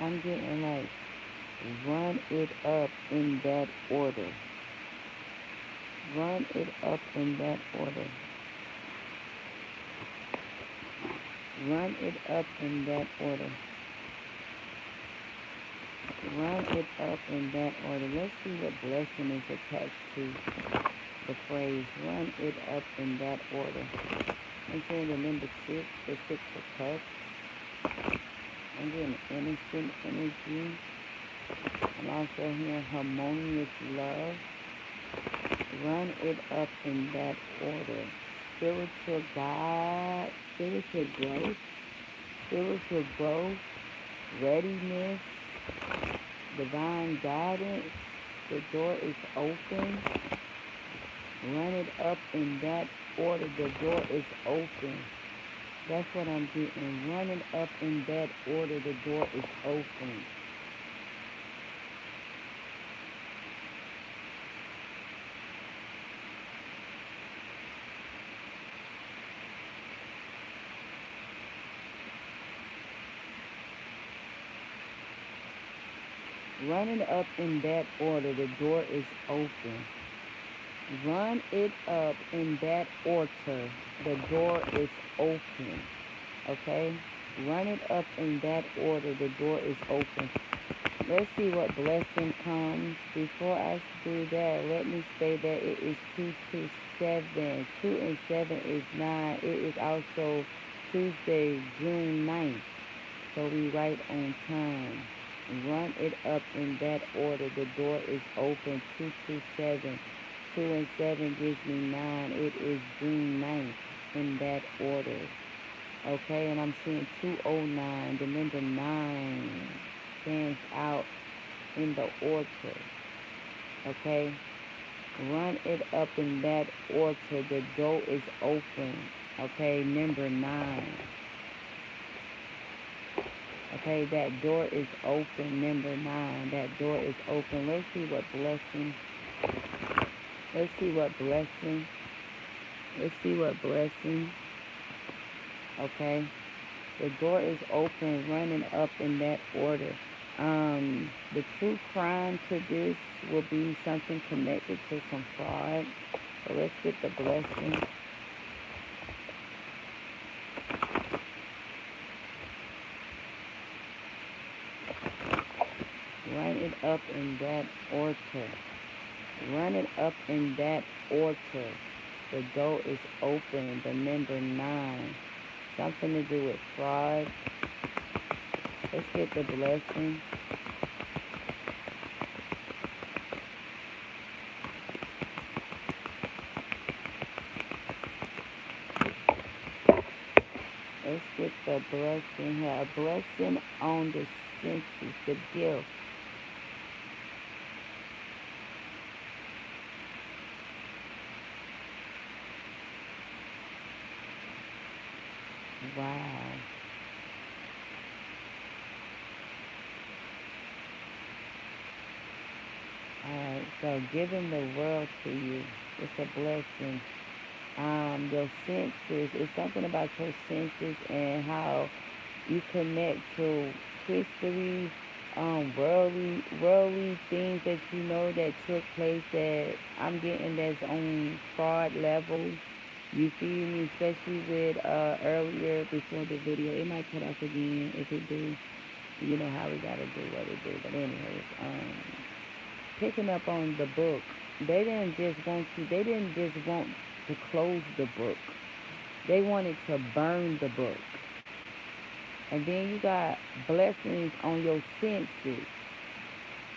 I'm getting like, run it up in that order. Run it up in that order. Run it up in that order. Run it up in that order. Let's see what blessing is attached to the phrase run it up in that order. I'm saying the number 6, the 6 of cups. I'm getting innocent energy. I'm also hearing harmonious love. Run it up in that order. Spiritual God, spiritual growth, readiness, divine guidance. The door is open. Run it up in that order. The door is open. That's what I'm getting. Run it up in that order. The door is open. Run it up in that order. The door is open. Run it up in that order. The door is open. Okay? Run it up in that order. The door is open. Let's see what blessing comes. Before I do that, let me say that it is 227. 2 and 7 is 9. It is also Tuesday, June 9th. So we right on time. Run it up in that order. The door is open. 227. 2 and 7 gives me 9. It is June 9th in that order. Okay, and I'm seeing 209. The number 9 stands out in the order. Okay, run it up in that order. The door is open. Okay, number 9. Okay, that door is open. Number 9. That door is open. Let's see what blessing. Let's see what blessing. Let's see what blessing. Okay, the door is open. Running up in that order. The true crime to this will be something connected to some fraud. So let's get the blessing. Run it up in that order. Run it up in that order. The door is open. The number 9. Something to do with fraud. Let's get the blessing. Let's get the blessing here. A blessing on the senses, the gift. Wow. Alright, so giving the world to you, it's a blessing. Your senses, it's something about your senses and how you connect to history, worldly things that you know that took place that I'm getting that's on fraud level. You feel me? Especially with earlier before the video. It might cut off again. If it do, you know how we gotta do what it do. But anyways, picking up on the book, they didn't just want to close the book. They wanted to burn the book. And then you got blessings on your senses.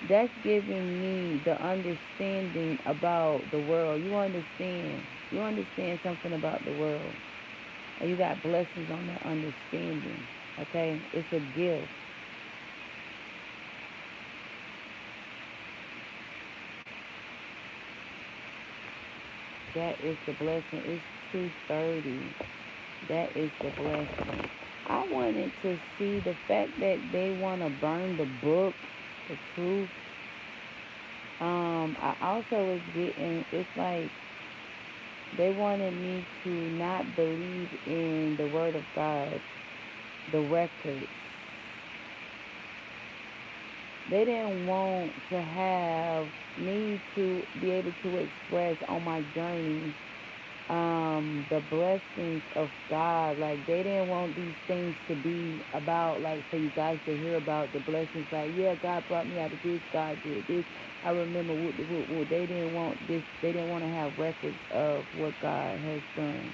That's giving me the understanding about the world. You understand. You understand something about the world. And you got blessings on that understanding. Okay? It's a gift. That is the blessing. It's 2:30. That is the blessing. I wanted to see the fact that they want to burn the book, the truth. I also was getting, it's like they wanted me to not believe in the word of God, the records. They didn't want to have me to be able to express on my journey the blessings of God. Like, they didn't want these things to be about, like, for you guys to hear about the blessings. Like, yeah, God brought me out of this, God did this. I remember what. They didn't want this. They didn't want to have records of what God has done.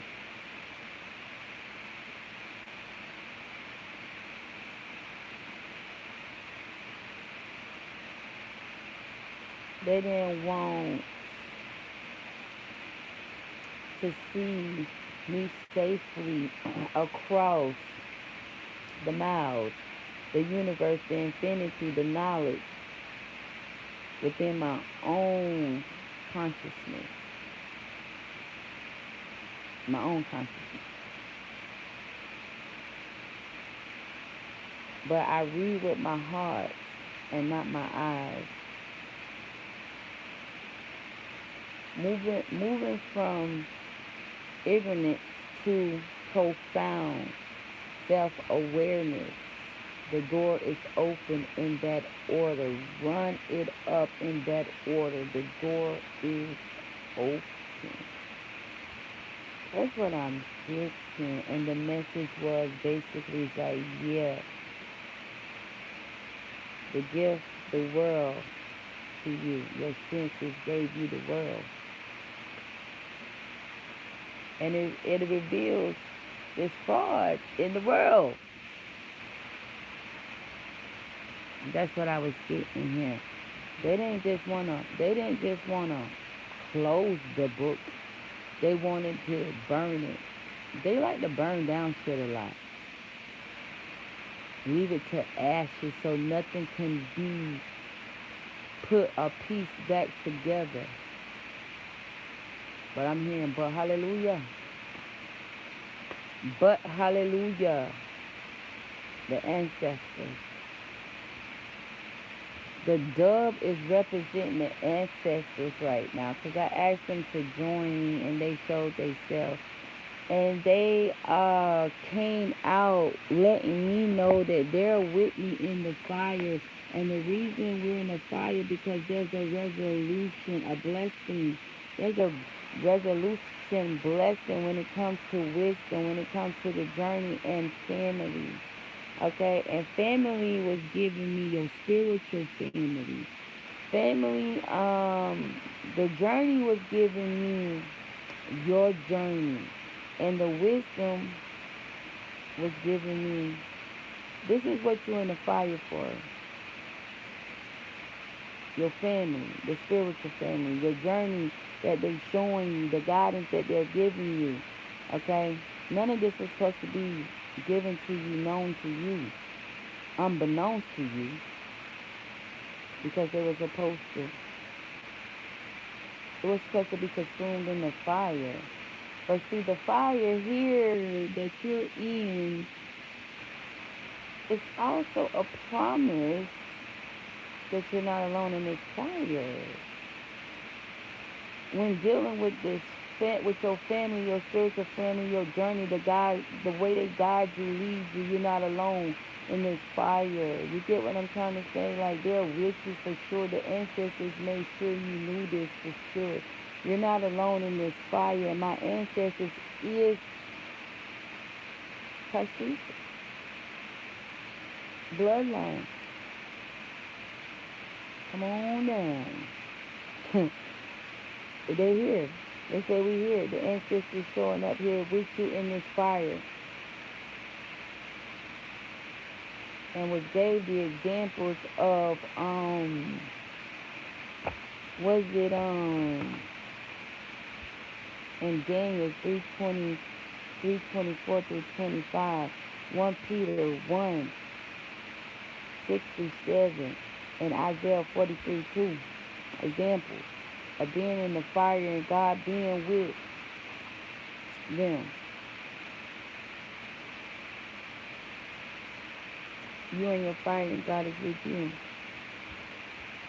They didn't want to see me safely across the miles, the universe, the infinity, the knowledge within my own consciousness, my own consciousness. But I read with my heart and not my eyes. Moving from ignorance to profound self-awareness. The door is open in that order. Run it up in that order. The door is open. That's what I'm getting. And the message was basically like, yeah, the gift, the world to you. Your senses gave you the world. And it reveals this fraud in the world. That's what I was getting here. They didn't just wanna close the book. They wanted to burn it. They like to burn down shit a lot. Leave it to ashes so nothing can be put a piece back together. But I'm hearing, but hallelujah. But hallelujah. The ancestors. The dove is representing the ancestors right now, because I asked them to join and they showed themselves. And they came out letting me know that they're with me in the fire. And the reason we're in the fire because there's a resolution, a blessing. There's a resolution blessing when it comes to wisdom, when it comes to the journey and family. Okay, and family was giving me your spiritual family. Family, the journey was giving me your journey. And the wisdom was giving me, this is what you're in the fire for. Your family, the spiritual family, your journey that they're showing you, the guidance that they're giving you. Okay? None of this was supposed to be given to you, known to you, unbeknownst to you, because it was supposed to be consumed in the fire. But see, the fire here that you're in is also a promise that you're not alone in this fire. When dealing with this, with your family, your spiritual family, your journey, the way they guide you, lead you, you're not alone in this fire. You get what I'm trying to say? Like, they're with you for sure. The ancestors made sure you knew this for sure. You're not alone in this fire. And my ancestors is Christ bloodline. Come on down. They here. They say we here. The ancestors showing up here with you in this fire. And was gave the examples of was it in Daniel 3:20, 3:24 through 25, 1 Peter 1:6 through 7, and Isaiah 43:2. Examples of being in the fire and God being with them. You in your fire and God is with you.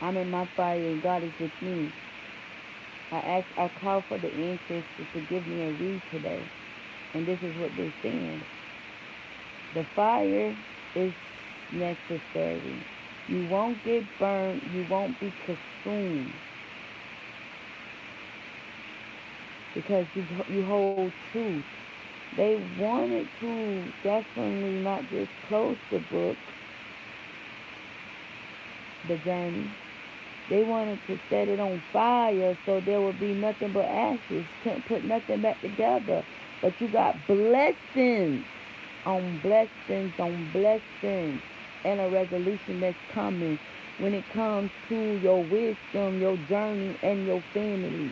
I'm in my fire and God is with me. I call for the ancestors to give me a read today. And this is what they're saying. The fire is necessary. You won't get burned. You won't be consumed. Because you hold truth. They wanted to definitely not just close the book, the journey. They wanted to set it on fire so there would be nothing but ashes. Couldn't put nothing back together. But you got blessings on blessings on blessings and a resolution that's coming when it comes to your wisdom, your journey, and your family.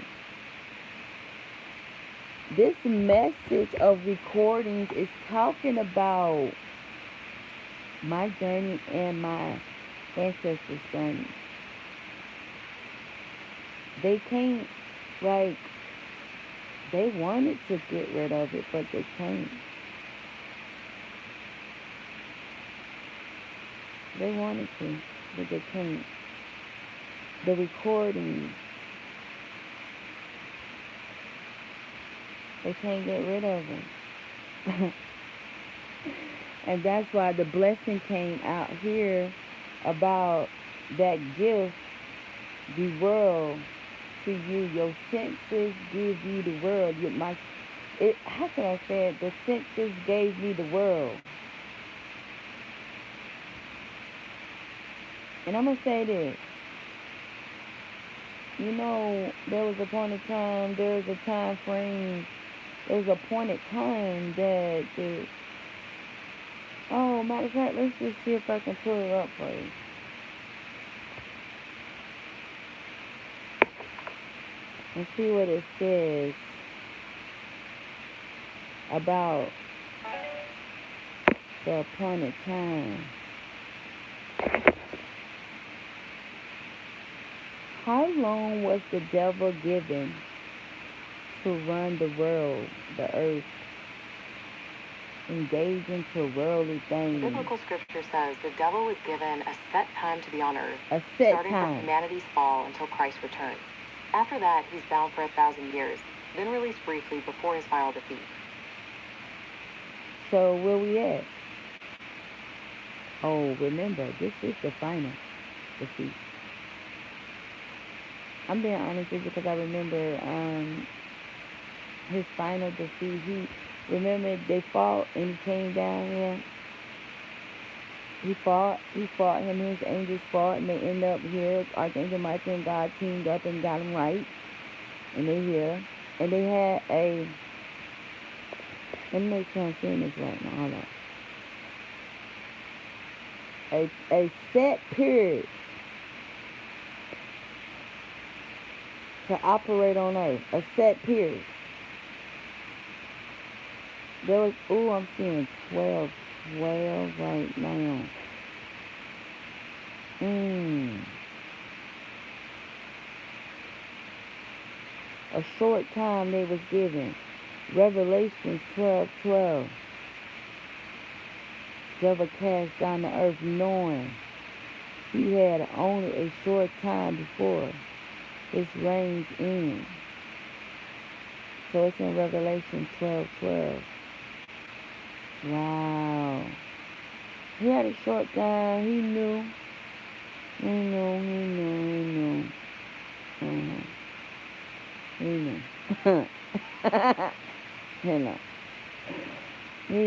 This message of recordings is talking about my journey and my ancestors' journey. They can't, like, they wanted to get rid of it, but they can't. They wanted to, but they can't. The recordings, they can't get rid of them. And that's why the blessing came out here about that gift, the world, to you. Your senses give you the world. How can I say it? The senses gave me the world. And I'm going to say this. You know, there was a point of time that oh, matter of fact, let's just see if I can pull it up for you. And see what it says about the appointed time. How long was the devil given to run the world, the earth, engage into worldly things? Biblical scripture says the devil was given a set time to be on earth, starting from humanity's fall until Christ's return. After that, he's bound for 1,000 years, then released briefly before his final defeat. So where we at? Oh, remember, this is the final defeat. I'm being honest with you because I remember his final defeat. Remember they fought and he came down here. He fought him and his angels fought, and they end up here. Archangel Michael and God teamed up and got him right. And they here. And they had let me make sure I'm seeing this right now. Hold on. A set period to operate on earth. A set period. There was, I'm seeing 12 right now. A short time they was given. Revelations 12:12. Devil cast down the earth knowing he had only a short time before his reigns end. So it's in Revelation 12:12. Wow. He had a short time. He knew. He knew. He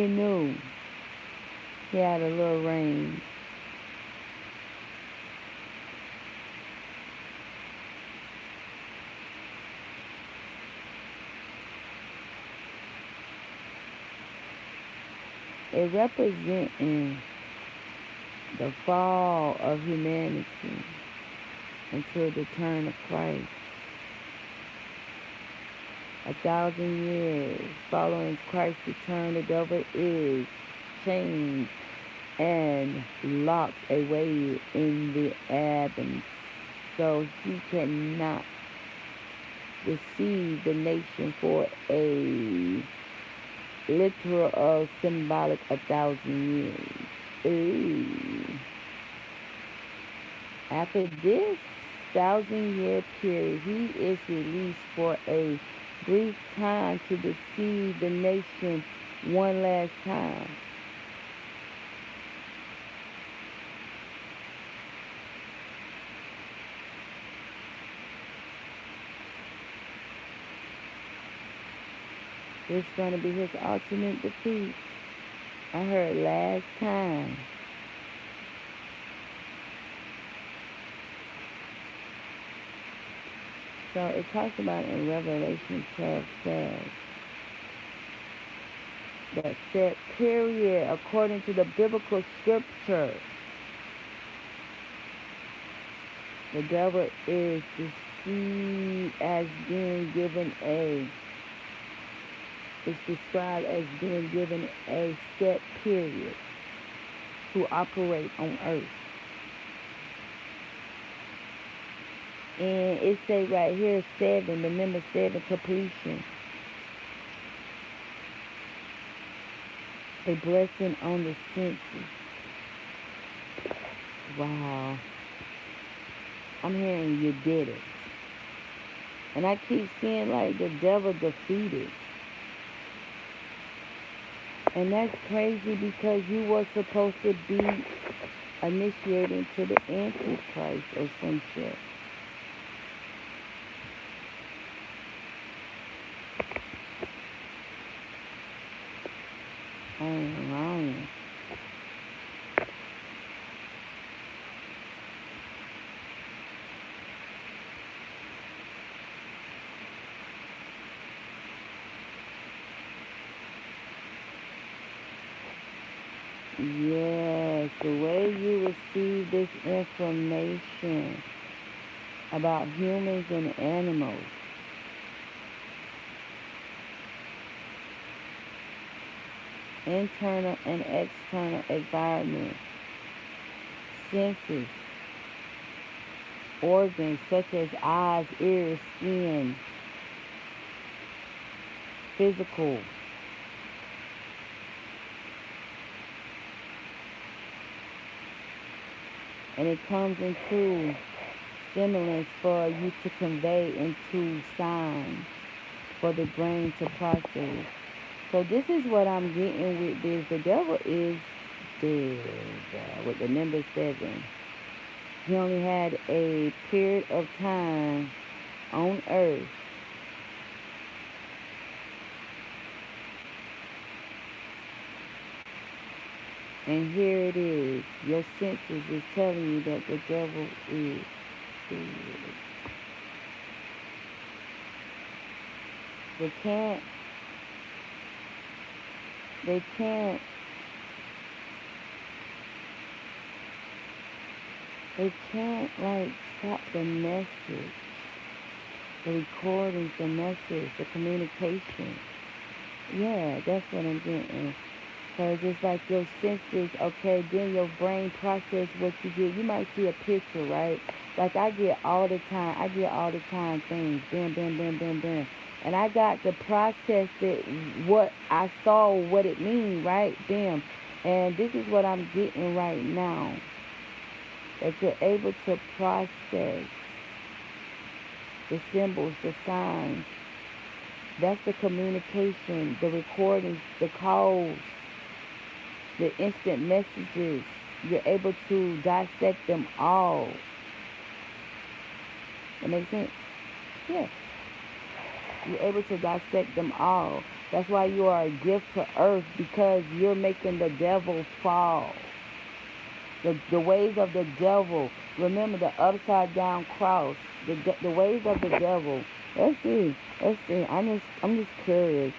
knew. He had a little range. It representing the fall of humanity until the return of Christ. 1,000 years following Christ's return, the devil is chained and locked away in the abyss, so he cannot deceive the nation for a literal or symbolic 1,000 years. Ooh. After this 1,000-year period, he is released for a brief time to deceive the nation one last time. It's going to be his ultimate defeat. I heard last time. So it talks about in Revelation 12:12 that said, period, according to the biblical scripture, the devil is deceived as being given it's described as being given a set period to operate on earth. And it say right here, 7, the number 7, completion. A blessing on the senses. Wow. I'm hearing you did it. And I keep seeing like the devil defeated. And that's crazy because you were supposed to be initiating to the Antichrist or some shit. I ain't lying. Yes, the way you receive this information about humans and animals. Internal and external environment. Senses. Organs such as eyes, ears, skin. Physical. And it comes into stimulants for you to convey into signs for the brain to process. So this is what I'm getting with this. The devil is dead with the number 7. He only had a period of time on earth. And here it is. Your senses is telling you that the devil is dead. They can't like stop the message, the recordings, the message, the communication. Yeah, that's what I'm getting. Because it's like your senses, okay, then your brain process what you get. You might see a picture, right? Like I get all the time things, bam, bam, bam, bam, bam. And I got to process it, what I saw, what it means, right? Bam. And this is what I'm getting right now. That you're able to process the symbols, the signs. That's the communication, the recordings, the calls, the instant messages. You're able to dissect them all. That makes sense? Yeah. You're able to dissect them all. That's why you are a gift to earth, because you're making the devil fall. The ways of the devil. Remember the upside down cross. The ways of the devil. Let's see. I'm just curious.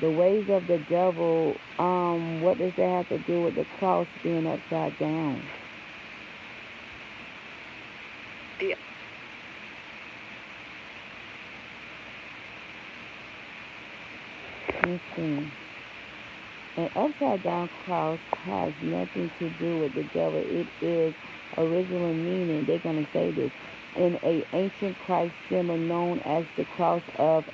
The ways of the devil. What does that have to do with the cross being upside down? Let's see. An upside down cross has nothing to do with the devil. It is original meaning. They're going to say this. In a ancient Christ symbol known as the cross of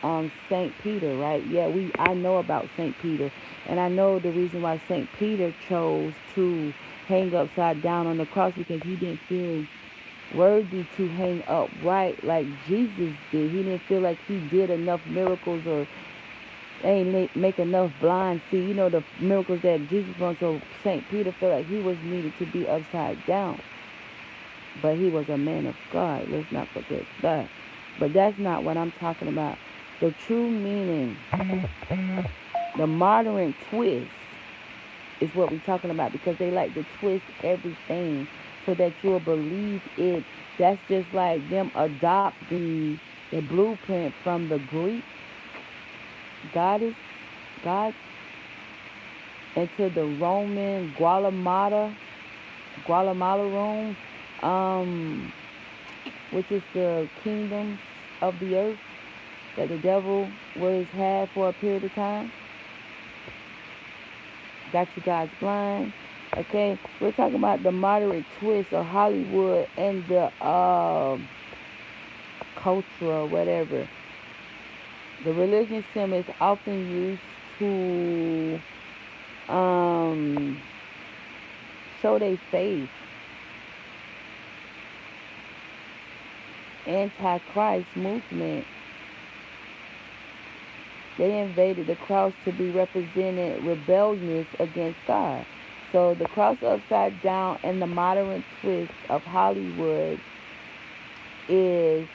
St. Peter, right? Yeah, I know about St. Peter. And I know the reason why St. Peter chose to hang upside down on the cross, because he didn't feel worthy to hang upright like Jesus did. He didn't feel like he did enough miracles, or ain't make enough blind see. You know, the miracles that Jesus done. So St. Peter felt like he was needed to be upside down. But he was a man of God. Let's not forget that. But that's not what I'm talking about. The true meaning, the modern twist is what we're talking about, because they like to twist everything so that you'll believe it. That's just like them adopting the blueprint from the Greek goddess, gods, into the Roman Guatemala Rome, which is the kingdoms of the earth that the devil was had for a period of time. Got you guys blind. Okay, we're talking about the moderate twist of Hollywood and the culture or whatever. The religion symbol is often used to show their faith. Antichrist movement, they invaded the cross to be represented rebelliousness against God. So the cross upside down and the modern twist of Hollywood is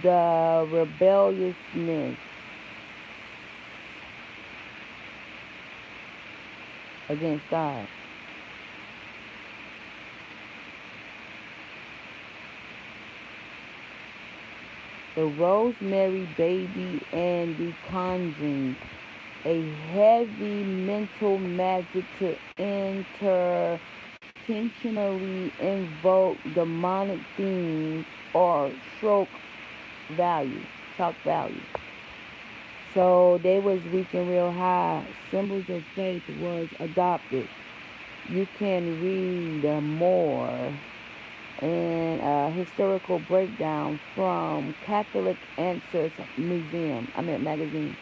the rebelliousness against God. The Rosemary Baby and the Conjuring, a heavy mental magic to intentionally invoke demonic themes or shock value. So they was reaching real high. Symbols of faith was adopted. You can read more and a historical breakdown from Catholic Answers magazine.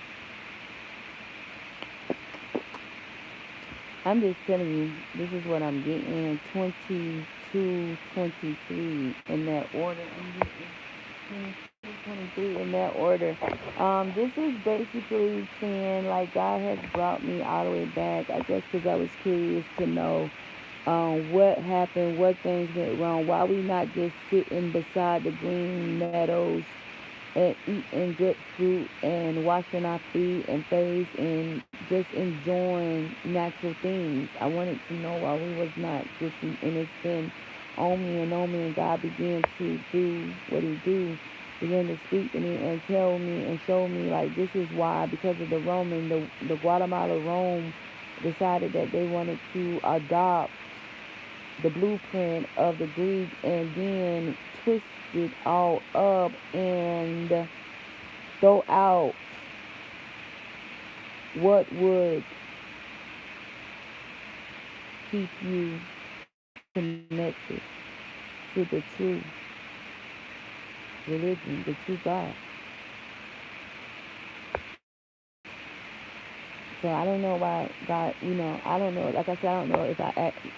I'm just telling you, this is what I'm getting in 22, 23 in that order. I'm getting 22, 23 in that order. This is basically saying, like, God has brought me all the way back, I guess, because I was curious to know what happened, what things went wrong, why we not just sitting beside the green meadows and eating good fruit and washing our feet and face and just enjoying natural things. I wanted to know why we was not just, and it's been on me, and God began to do what he do, began to speak to me and tell me and show me, like, this is why, because of the Guatemala Rome decided that they wanted to adopt the blueprint of the Greek and then twist it all up and throw out what would keep you connected to the true religion, the true God. So I don't know why God, I don't know. Like I said, I don't know if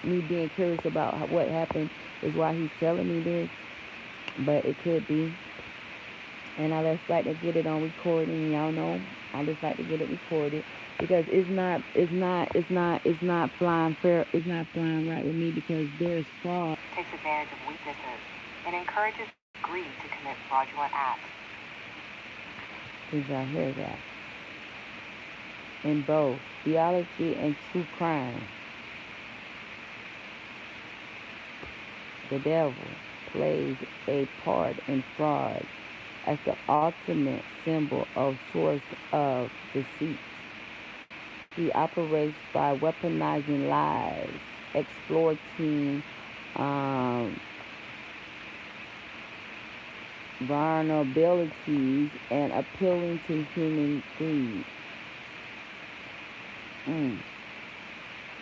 me being curious about what happened is why he's telling me this, but it could be. And I just like to get it on recording, y'all know. I just like to get it recorded because it's not flying fair. It's not flying right with me because there's fraud. Takes advantage of weaknesses and encourages greed to commit fraudulent acts. Did y'all hear that? In both theology and true crime, the devil plays a part in fraud as the ultimate symbol of source of deceit. He operates by weaponizing lies, exploiting vulnerabilities, and appealing to human greed.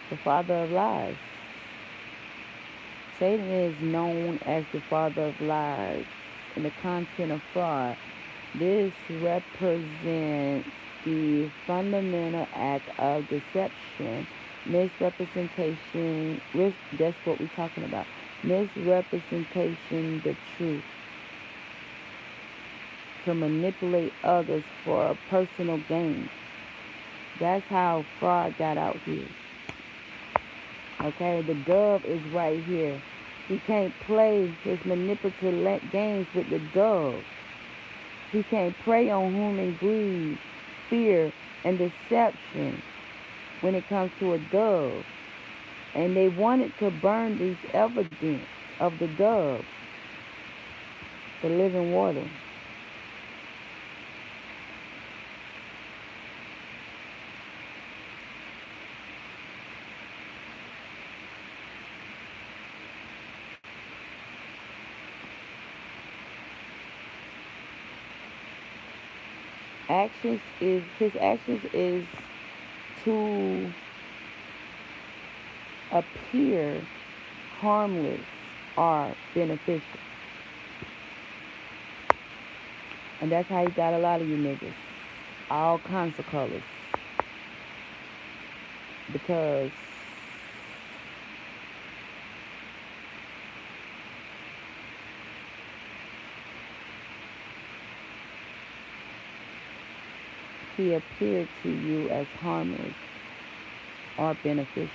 The father of lies. Satan is known as the father of lies in the content of fraud. This represents the fundamental act of deception, misrepresentation. That's what we're talking about. Misrepresentation, the truth, to manipulate others for personal gain. That's how fraud got out here. Okay, the dove is right here. He can't play his manipulative games with the dove. He can't prey on human greed, fear, and deception when it comes to a dove. And they wanted to burn these evidence of the dove, the living water. His actions is to appear harmless or beneficial. And that's how he got a lot of you niggas. All kinds of colors. Because he appeared to you as harmless or beneficial.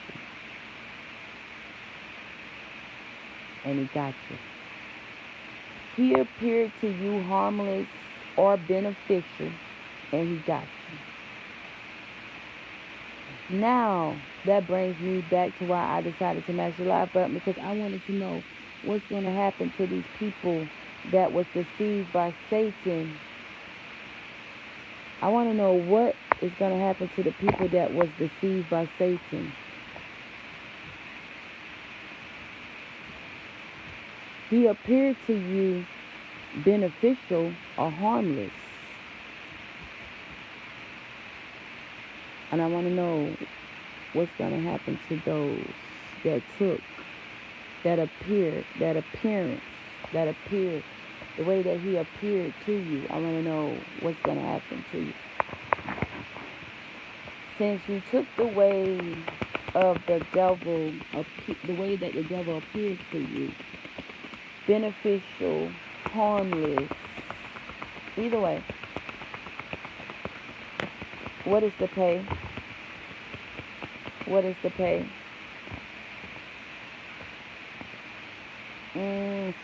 And he got you. He appeared to you harmless or beneficial, and he got you. Now, that brings me back to why I decided to match your life up, because I wanted to know what's going to happen to these people that was deceived by Satan. I want to know what is going to happen to the people that was deceived by Satan. He appeared to you beneficial or harmless. And I want to know what's going to happen to those that took that appearance, the way that he appeared to you. I want to know what's going to happen to you. Since you took the way of the devil, the way that the devil appeared to you, beneficial, harmless, either way, what is the pay? What is the pay?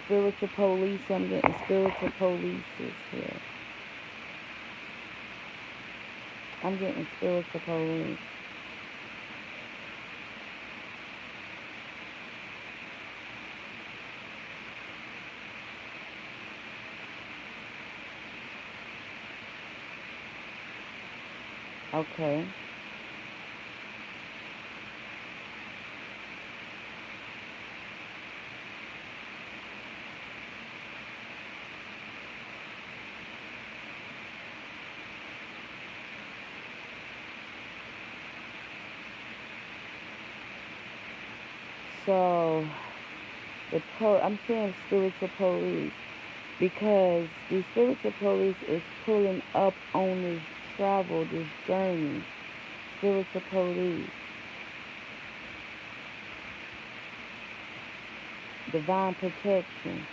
Spiritual police. I'm getting spiritual police here. I'm getting spiritual police. Okay. So, I'm saying spiritual police because the spiritual police is pulling up on this travel, this journey. Spiritual police. Divine protection.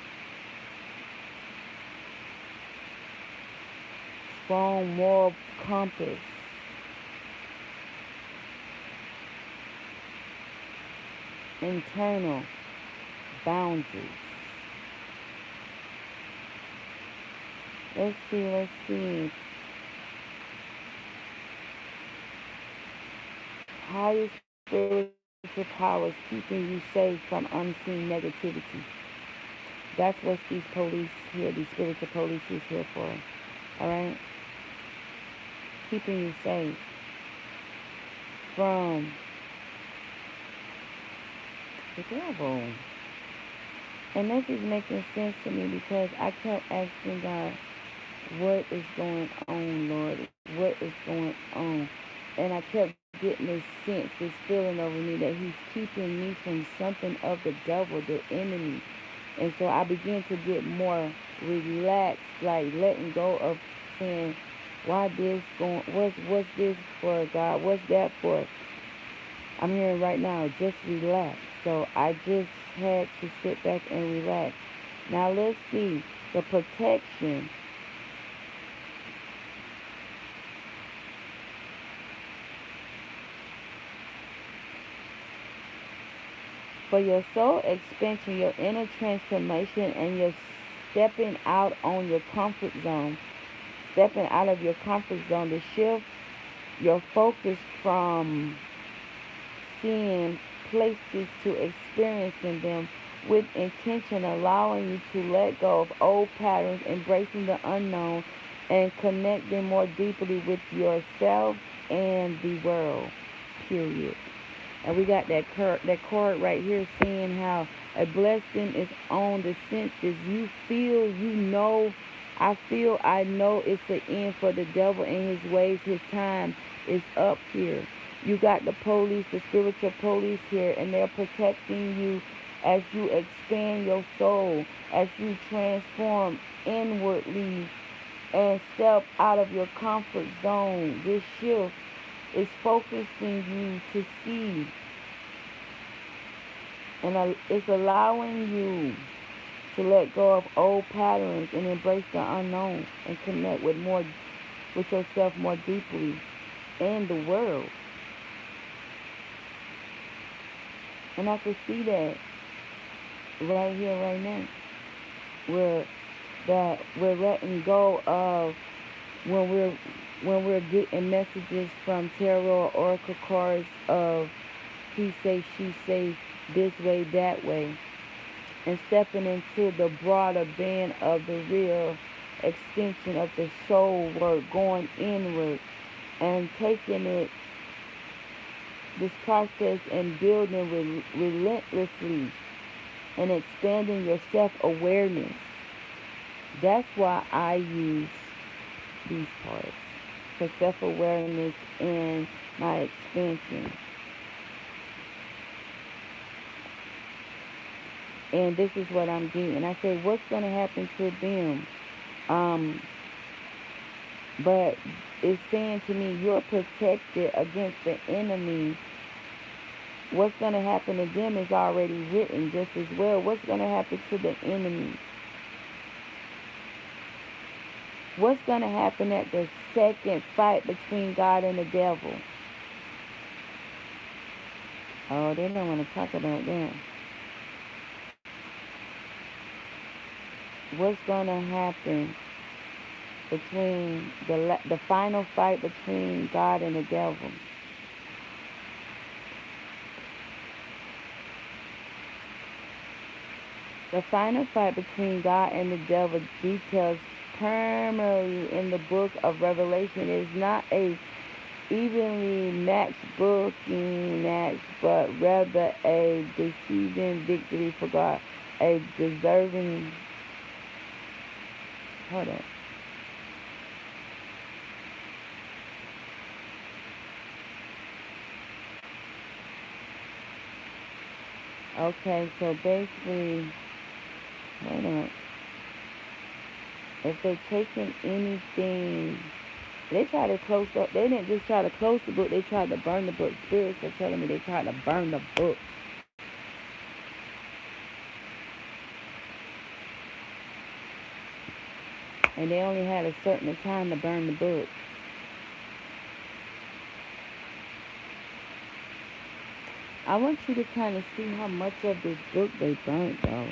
Strong moral compass. Internal boundaries. Let's see. Higher spiritual powers keeping you safe from unseen negativity. That's what these police here, these spiritual police is here for. Alright? Keeping you safe from the devil. And this is making sense to me because I kept asking God, what is going on, Lord? What is going on? And I kept getting this sense, this feeling over me that he's keeping me from something of the devil, the enemy. And so I began to get more relaxed, like letting go of saying, why this going, what's this for, God? What's that for? I'm hearing right now, just relax. So I just had to sit back and relax. Now let's see the protection. For your soul expansion, your inner transformation, and your stepping out on your comfort zone, stepping out of your comfort zone to shift your focus from seeing places to experiencing them with intention, allowing you to let go of old patterns, embracing the unknown, and connecting more deeply with yourself and the world. Period. And we got that chord right here saying how a blessing is on the senses. You feel, you know, I feel, I know it's the end for the devil and his ways. His time is up here. You got the police, the spiritual police here, and they're protecting you as you expand your soul, as you transform inwardly and step out of your comfort zone. This shift is focusing you to see, and it's allowing you to let go of old patterns and embrace the unknown and connect with yourself more deeply and the world. And I can see that right here, right now, where that we're letting go of when we're getting messages from tarot oracle cards of he say, she say, this way, that way, and stepping into the broader band of the real extension of the soul work, going inward and taking it, this process, and building relentlessly and expanding your self-awareness. That's why I use these parts, for self-awareness and my expansion. And this is what I'm getting. I say, what's going to happen to them? But it's saying to me, you're protected against the enemy. What's going to happen to them is already written just as well. What's going to happen to the enemy? What's going to happen at the second fight between God and the devil? Oh, they don't want to talk about that. What's going to happen between the final fight between God and the devil? The final fight between God and the devil details primarily in the book of Revelation. It is not a evenly matched booking match, but rather a deceiving victory for God, a deserving. Hold on. Okay, so basically, hold on. If they're taking anything, they try to close up. They didn't just try to close the book. They tried to burn the book. Spirits are telling me they tried to burn the book. And they only had a certain time to burn the book. I want you to kind of see how much of this book they burnt, though.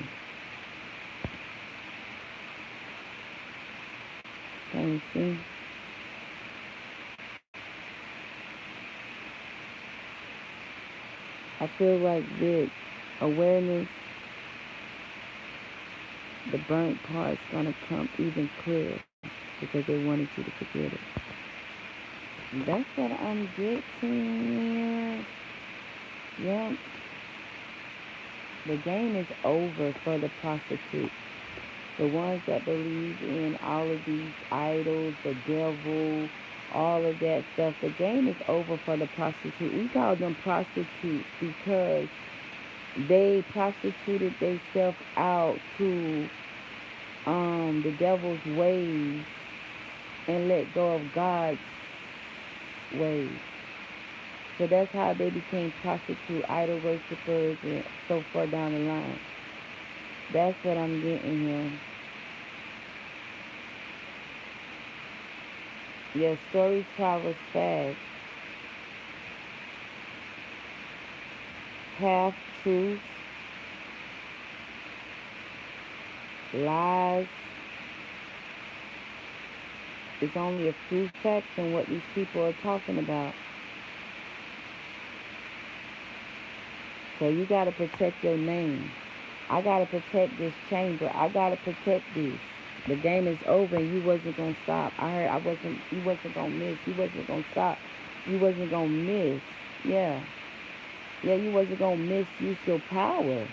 Can you see? I feel like with awareness, the burnt part's gonna come even clearer because they wanted you to forget it. That's what I'm getting. Yeah. The game is over for the prostitutes. The ones that believe in all of these idols, the devil, all of that stuff. The game is over for the prostitute. We call them prostitutes because they prostituted themselves out to the devil's ways and let go of God's ways. So that's how they became prostitute, idol worshippers, and so far down the line. That's what I'm getting here. Your story travels fast. Half truths, lies, It's only a few facts on what these people are talking about. So you got to protect your name. I got to protect this chamber. I got to protect this. The game is over and you wasn't going to stop. I heard you wasn't going to miss. You wasn't going to stop. You wasn't going to miss. Yeah. Yeah, you wasn't going to misuse your power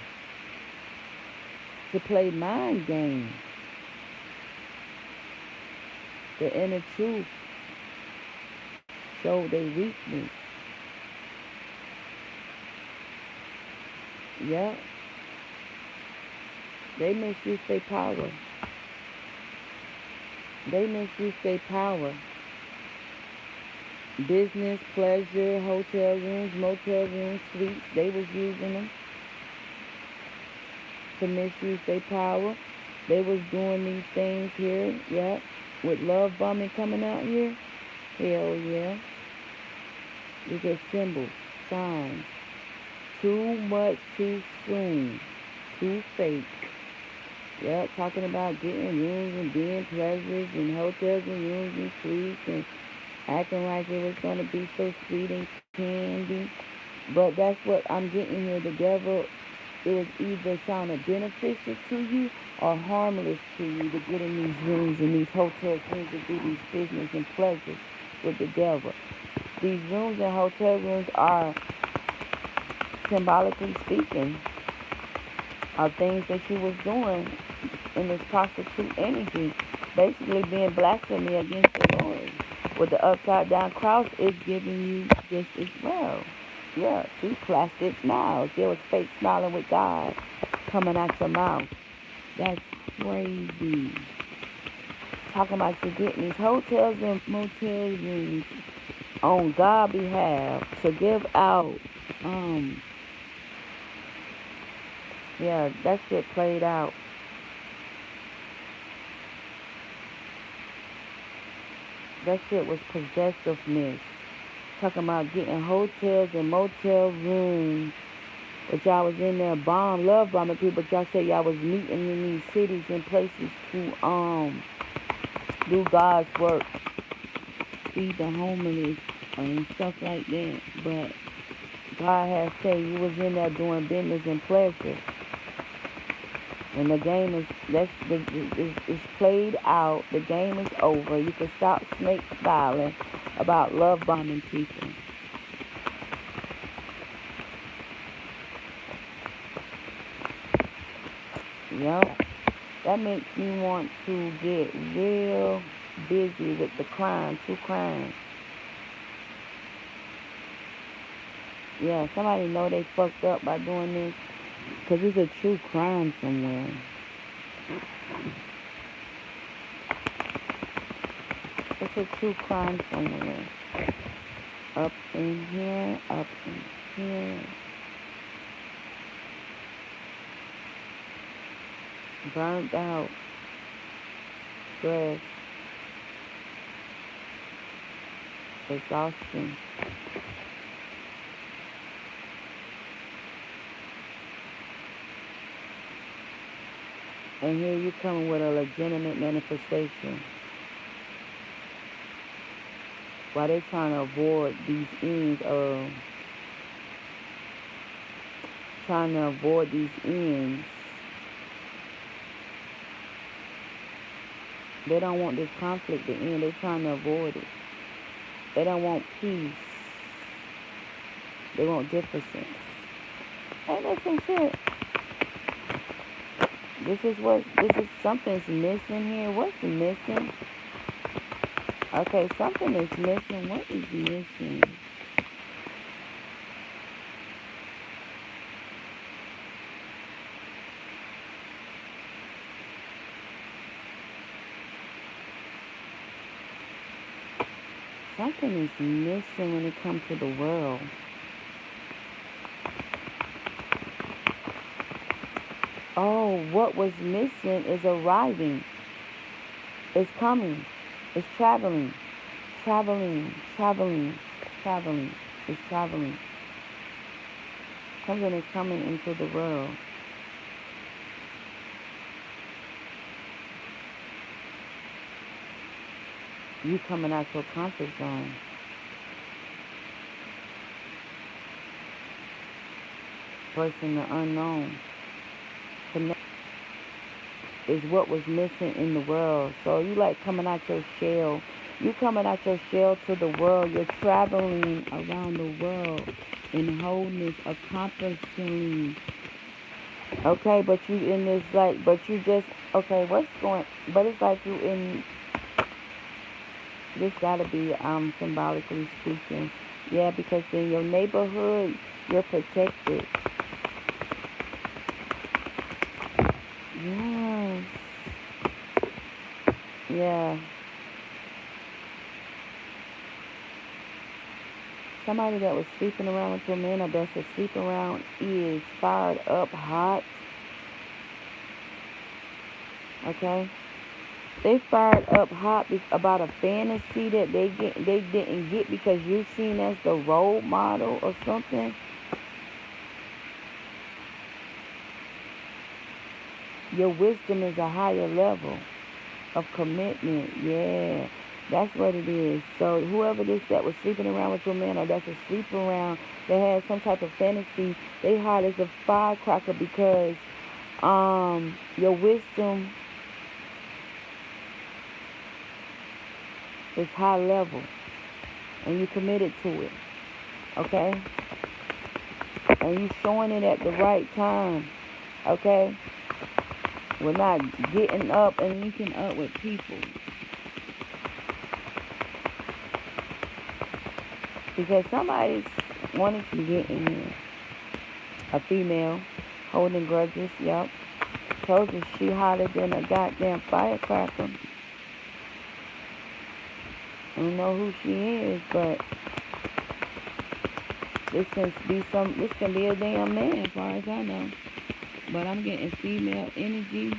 to play mind games. The inner truth showed their weakness. Yeah. They misuse their power. They misuse their power. Business, pleasure, hotel rooms, motel rooms, suites, they was using them to misuse their power. They was doing these things here, yeah, with love bombing coming out here. Hell yeah. These are symbols, signs. Too much too soon. Too fake. Yeah, talking about getting rooms and being pleasures and hotels and rooms and suites and acting like it was going to be so sweet and candy. But that's what I'm getting here. The devil, it was either sounding beneficial to you or harmless to you to get in these rooms and these hotels, things to do these business and pleasures with the devil. These rooms and hotel rooms are, symbolically speaking, are things that you was doing in this prostitute energy, basically being blasphemy against the Lord. With the upside down cross, it's giving you this as well. Yeah, see, plastic smiles. There was fake smiling with God coming out your mouth. That's crazy. Talking about you getting these hotels and motel rooms on God's behalf to give out. Yeah, that shit played out. That shit was possessiveness. Talking about getting hotels and motel rooms. But y'all was in there love bombing people. But y'all said y'all was meeting in these cities and places to do God's work. Feed the homeless and stuff like that. But God has said you was in there doing business and pleasure. And the game is played out. The game is over. You can stop snake filing about love bombing people. Yep. That makes me want to get real busy with the crime, true crime. Yeah, somebody know they fucked up by doing this. Because it's a true crime somewhere. It's a true crime somewhere. Up in here, up in here. Burnt out. Stress. Exhaustion. And here you come with a legitimate manifestation. While they're trying to avoid these ends of they don't want this conflict to end. They're trying to avoid it. They don't want peace. They want differences. Hey, that's some shit. This is something's missing here. What's missing? Okay, something is missing. What is missing? Something is missing when it comes to the world. Oh, what was missing is arriving. It's coming. It's traveling. Traveling. It's traveling. Something is coming into the world. You coming out your comfort zone. Person the unknown. Connect is what was missing in the world. So you like coming out your shell. You coming out your shell to the world. You're traveling around the world in wholeness, accomplishing. Okay, but you in this like, but you just, okay, what's going, but it's like you in, this gotta be symbolically speaking. Yeah, because in your neighborhood, you're protected. Yes. Yeah. Somebody that was sleeping around with your man or that's asleep around is fired up, hot. Okay? They fired up hot about a fantasy that they didn't get because you're seen as the role model or something. Your wisdom is a higher level of commitment. Yeah, that's what it is. So whoever this that was sleeping around with your man or that's asleep around, they had some type of fantasy, they hot as a firecracker because your wisdom is high level and you committed to it. Okay? And you showing it at the right time. Okay? We're not getting up and linking up with people. Because somebody's wanting to get in here. A female holding grudges, yep. Told you she hotter than a goddamn firecracker. I don't know who she is, but this can be a damn man as far as I know. But I'm getting female energy.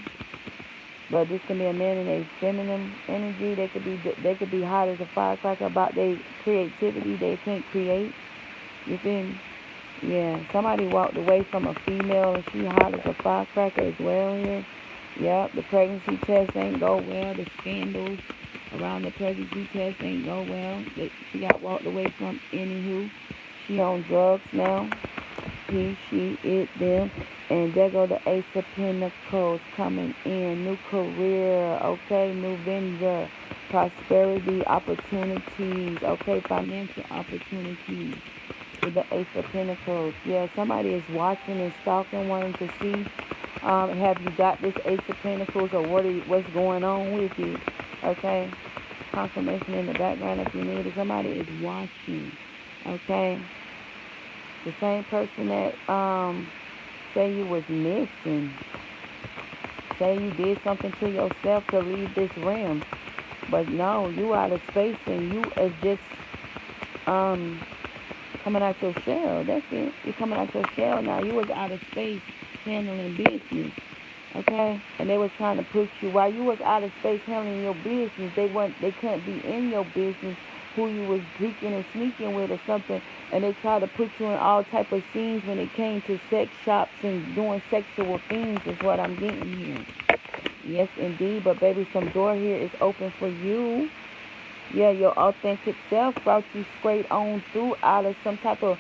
But this can be a man in a feminine energy. They could be hot as a firecracker about their creativity. They can't create. You feel me? Yeah. Somebody walked away from a female and she hot as a firecracker as well here. Yep. The pregnancy test ain't go well. The scandals around the pregnancy test ain't go well. She got walked away from. Anywho, she on drugs now. He, she, it, them. And there go the Ace of Pentacles coming in. New career, okay? New venture, prosperity, opportunities, okay? Financial opportunities with the Ace of Pentacles. Yeah, somebody is watching and stalking, wanting to see, have you got this Ace of Pentacles or what's going on with you, okay? Confirmation in the background if you need it. Somebody is watching, okay? The same person that, say you was missing. Say you did something to yourself to leave this realm. But no, you out of space and you is just coming out your shell. That's it. You're coming out your shell now. You was out of space handling business. Okay? And they was trying to put you while you was out of space handling your business, they couldn't be in your business who you was geeking and sneaking with or something, and they tried to put you in all type of scenes when it came to sex shops and doing sexual things is what I'm getting here. Yes, indeed. But baby, some door here is open for you. Yeah, your authentic self brought you straight on through out of some type of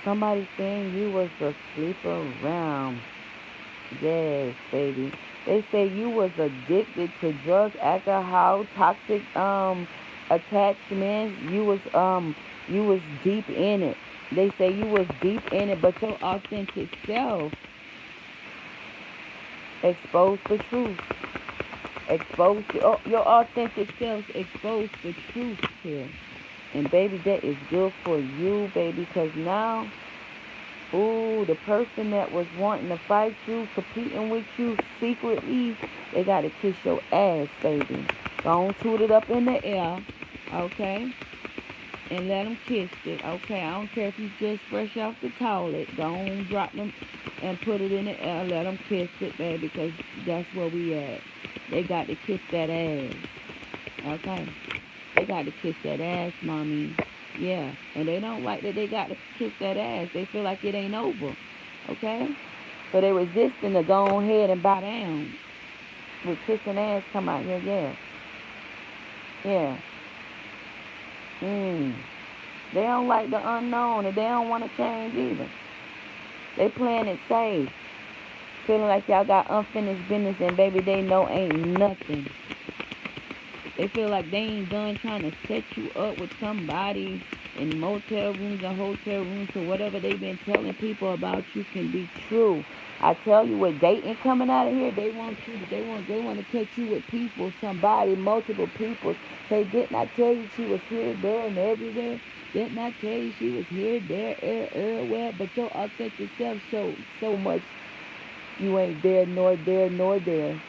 somebody saying you was a sleeper around. Yes, baby. They say you was addicted to drugs, alcohol, toxic attachments. You was deep in it. They say you was deep in it, but your authentic self exposed the truth. Your authentic self exposed the truth here. And baby, that is good for you, baby, because now, ooh, the person that was wanting to fight you, competing with you secretly, they got to kiss your ass, baby. Don't toot it up in the air, okay? And let them kiss it, okay? I don't care if you just fresh off the toilet. Don't drop them and put it in the air. Let them kiss it, baby, because that's where we at. They got to kiss that ass, okay? They got to kiss that ass, mommy. Yeah, and they don't like that they got to kiss that ass. They feel like it ain't over, okay? So they resisting to go on ahead and bow down. With kissing ass come out here, yeah. Yeah. Mm. They don't like the unknown, and they don't want to change either. They playing it safe, feeling like y'all got unfinished business, and baby, they know ain't nothing. They feel like they ain't done trying to set you up with somebody in motel rooms and hotel rooms, so whatever they've been telling people about you can be true. I tell you, with dating coming out of here, they want you. They want to catch you with people, somebody, multiple people. Say, didn't I tell you she was here, there, and everywhere? Didn't I tell you she was here, there, everywhere? But your authentic self shows so much you ain't there, nor there, nor there.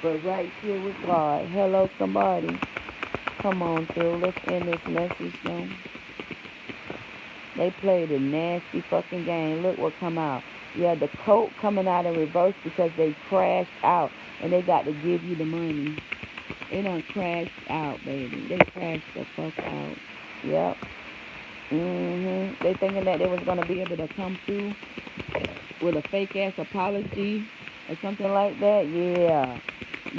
But right here with God. Hello, somebody. Come on through. Let's end this message, though. They played a nasty fucking game. Look what come out. Yeah, the coat coming out in reverse because they crashed out. And they got to give you the money. They done crashed out, baby. They crashed the fuck out. Yep. They thinking that they was going to be able to come through with a fake-ass apology or something like that. Yeah.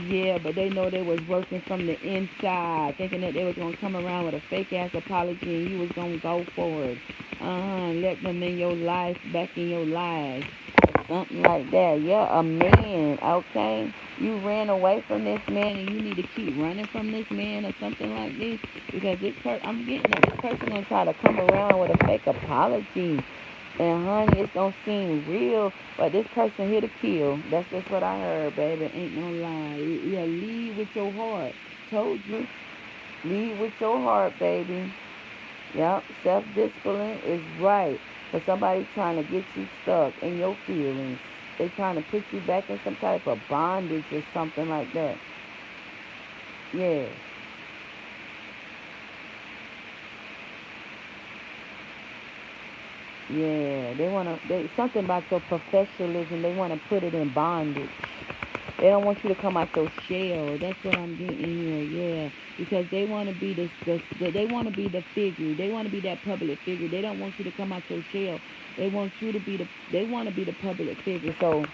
Yeah, but they know they was working from the inside, thinking that they was going to come around with a fake-ass apology and you was going to go for it. Let them in your life, back in your life. Something like that. Yeah, a man, okay? You ran away from this man and you need to keep running from this man or something like this. Because I'm getting that this person going to try to come around with a fake apology. And honey, it's gonna seem real, but this person here to kill. That's just what I heard, baby. Ain't no lie. Yeah, lead with your heart. Told you. Lead with your heart, baby. Yep, self-discipline is right. For somebody trying to get you stuck in your feelings. They trying to put you back in some type of bondage or something like that. Yeah. Yeah, something about your professionalism, they wanna put it in bondage. They don't want you to come out your shell. That's what I'm getting here, yeah. Because they want to be they want to be the figure. They want to be that public figure. They don't want you to come out your shell. They want you to be they want to be the public figure. So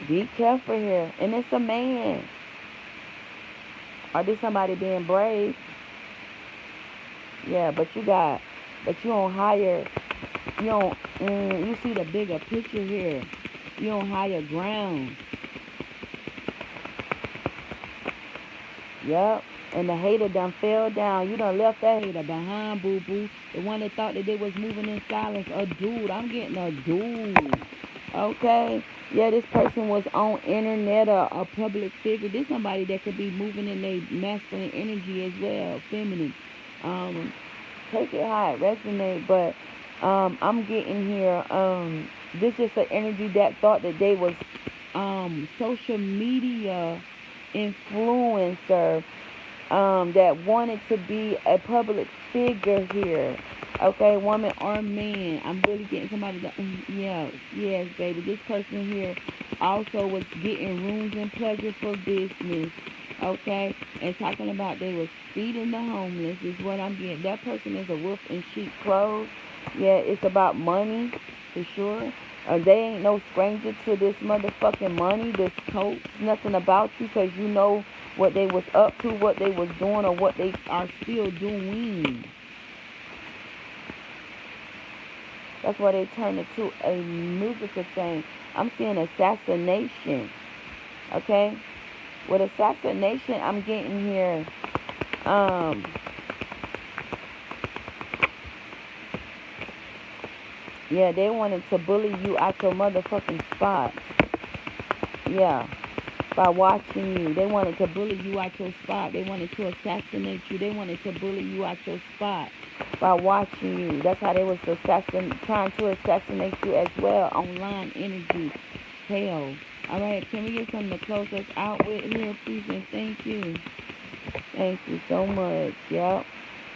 be careful here. And it's a man. Or this somebody being brave. Yeah, but you don't hire, you see the bigger picture here. You don't hire ground. Yup. And the hater done fell down. You done left that hater behind, boo-boo. The one that thought that they was moving in silence. A dude. I'm getting a dude. Okay? Yeah, this person was on internet or a public figure. This somebody that could be moving in their masculine energy as well. Feminine. Take it how it resonates. But I'm getting here. This is an energy that thought that they was social media influencer that wanted to be a public figure here. Okay, woman or man. I'm really getting somebody that, yes, baby. This person here also was getting rooms and pleasure for business. Okay, and talking about they was feeding the homeless is what I'm getting. That person is a wolf in sheep clothes. Yeah, it's about money for sure. They ain't no stranger to this motherfucking money, this coat. Nothing about you because you know what they was up to, what they was doing, or what they are still doing. That's why they turned it to a musical thing. I'm seeing assassination. Okay? With assassination, I'm getting here. Yeah, they wanted to bully you out your motherfucking spot. Yeah. By watching you. They wanted to bully you out your spot. They wanted to assassinate you. They wanted to bully you out your spot by watching you. That's how they was trying to assassinate you as well. Online energy. Hell. All right, can we get something to close us out with here, please? And thank you. Thank you so much. Yep.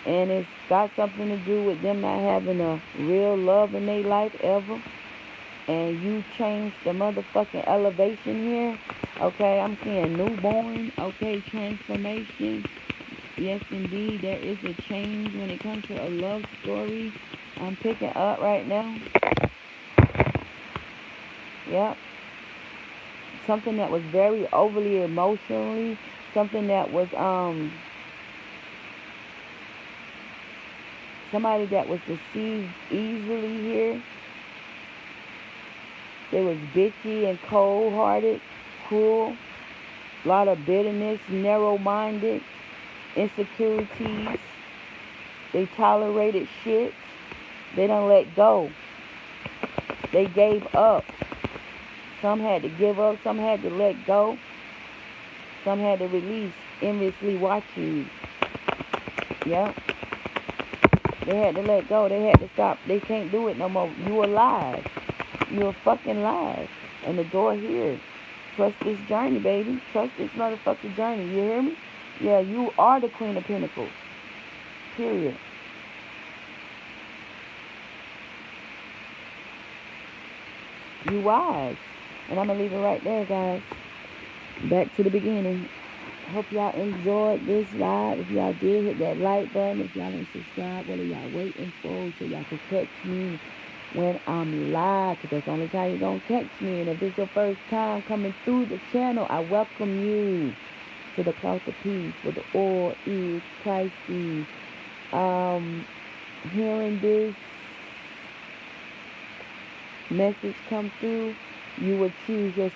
And it's got something to do with them not having a real love in their life ever. And you change the motherfucking elevation here. Okay, I'm seeing newborn. Okay, transformation. Yes, indeed, there is a change when it comes to a love story. I'm picking up right now. Yep. Something that was very overly emotionally. Something that was somebody that was deceived easily here. They was bitchy and cold-hearted, cruel, a lot of bitterness, narrow-minded, insecurities. They tolerated shit. They done let go. They gave up. Some had to give up. Some had to let go. Some had to release, enviously watching you. Yeah. They had to let go. They had to stop. They can't do it no more. You alive. You're fucking alive. And the door here. Trust this journey, baby. Trust this motherfucking journey. You hear me? Yeah, you are the Queen of Pentacles. Period. You wise. And I'm going to leave it right there, guys. Back to the beginning. Hope y'all enjoyed this live. If y'all did, hit that like button. If y'all ain't subscribed, what are y'all waiting for? So y'all can catch me when I'm live. Because that's the only time you're going to catch me. And if it's your first time coming through the channel, I welcome you to the Cloth of Peace, where the oil is pricey. Hearing this message come through, you will choose yourself.